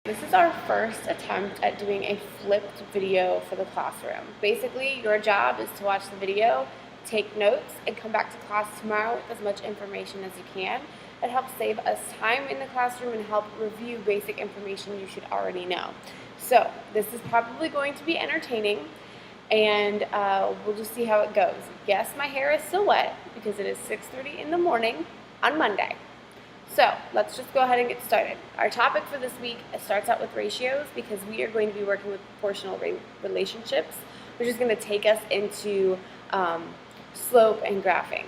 This is our first attempt at doing a flipped video for the classroom. Basically, your job is to watch the video, take notes, and come back to class tomorrow with as much information as you can. It helps save us time in the classroom and help review basic information you should already know. So this is probably going to be entertaining, and we'll just see how it goes. Yes, my hair is still wet because it is 6:30 in the morning on Monday. So let's just go ahead and get started. Our topic for this week starts out with ratios because we are going to be working with proportional relationships, which is going to take us into slope and graphing.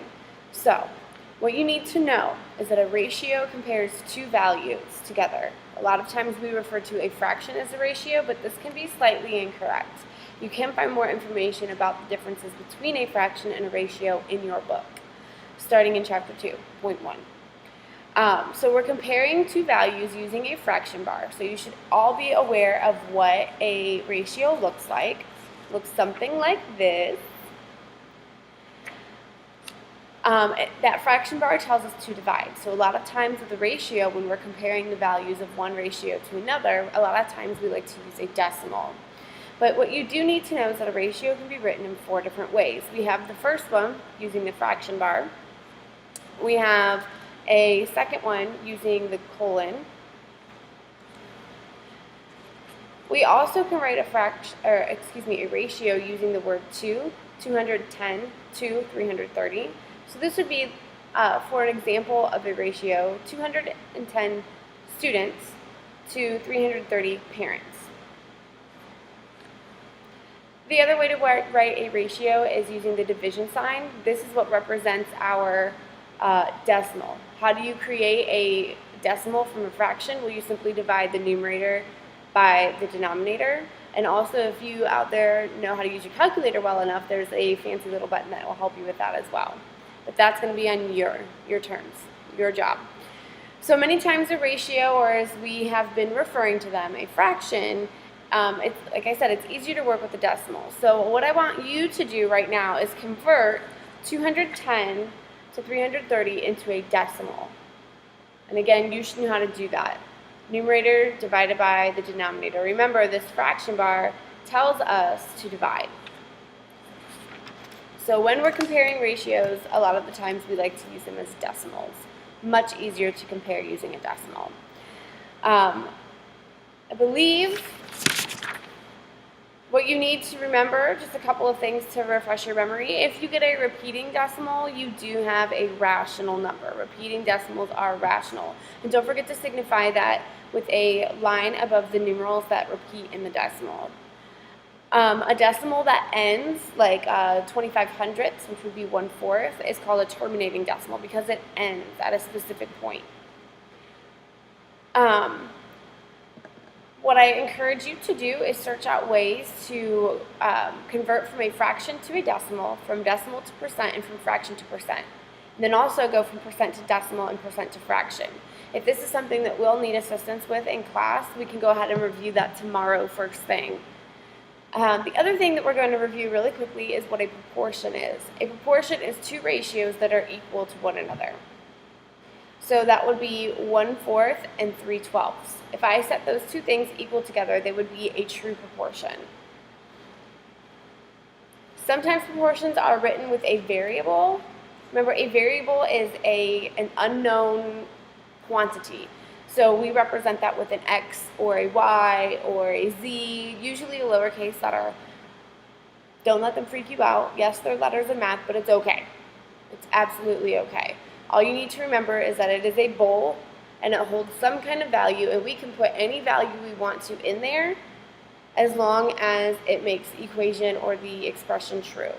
So what you need to know is that a ratio compares two values together. A lot of times we refer to a fraction as a ratio, but this can be slightly incorrect. You can find more information about the differences between a fraction and a ratio in your book, starting in chapter 2.1. So we're comparing two values using a fraction bar. So you should all be aware of what a ratio looks like. It looks something like this. That fraction bar tells us to divide. So a lot of times with a ratio, when we're comparing the values of one ratio to another, a lot of times we like to use a decimal. But what you do need to know is that a ratio can be written in 4 different ways. We have the first one using the fraction bar. We have a second one using the colon. We also can write a ratio using the word 210 to 330. So this would be, for an example of a ratio, 210 students to 330 parents. The other way to write a ratio is using the division sign. This is what represents our decimal. How do you create a decimal from a fraction? Well, you simply divide the numerator by the denominator. And also, if you out there know how to use your calculator well enough, there's a fancy little button that will help you with that as well. But that's going to be on your terms, your job. So many times a ratio, or as we have been referring to them, a fraction, it's, like I said, it's easier to work with the decimal. So what I want you to do right now is convert 210 to 330 into a decimal. And again, you should know how to do that. Numerator divided by the denominator. Remember, this fraction bar tells us to divide. So when we're comparing ratios, a lot of the times we like to use them as decimals. Much easier to compare using a decimal. I believe what you need to remember, just a couple of things to refresh your memory. If you get a repeating decimal, you do have a rational number. Repeating decimals are rational. And don't forget to signify that with a line above the numerals that repeat in the decimal. A decimal that ends like 25 hundredths, which would be 1/4, is called a terminating decimal because it ends at a specific point. What I encourage you to do is search out ways to convert from a fraction to a decimal, from decimal to percent, and from fraction to percent. And then also go from percent to decimal and percent to fraction. If this is something that we'll need assistance with in class, we can go ahead and review that tomorrow first thing. The other thing that we're going to review really quickly is what a proportion is. A proportion is two ratios that are equal to one another. So that would be 1/4 and 3/12. If I set those two things equal together, they would be a true proportion. Sometimes proportions are written with a variable. Remember, a variable is an unknown quantity. So we represent that with an X or a Y or a Z, usually a lowercase letter. Don't let them freak you out. Yes, they're letters in math, but it's okay. It's absolutely okay. All you need to remember is that it is a bowl and it holds some kind of value, and we can put any value we want to in there as long as it makes the equation or the expression true.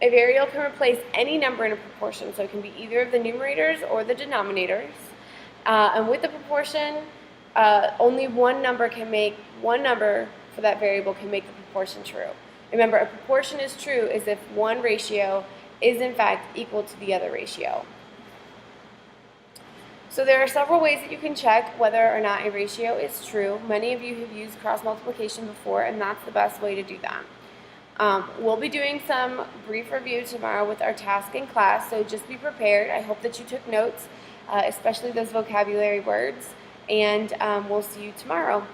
A variable can replace any number in a proportion, so it can be either of the numerators or the denominators. And with the proportion, only one number for that variable can make the proportion true. Remember, a proportion is true is if one ratio is in fact equal to the other ratio. So there are several ways that you can check whether or not a ratio is true. Many of you have used cross multiplication before, and that's the best way to do that. We'll be doing some brief review tomorrow with our task in class, so just be prepared. I hope that you took notes. especially those vocabulary words, and we'll see you tomorrow.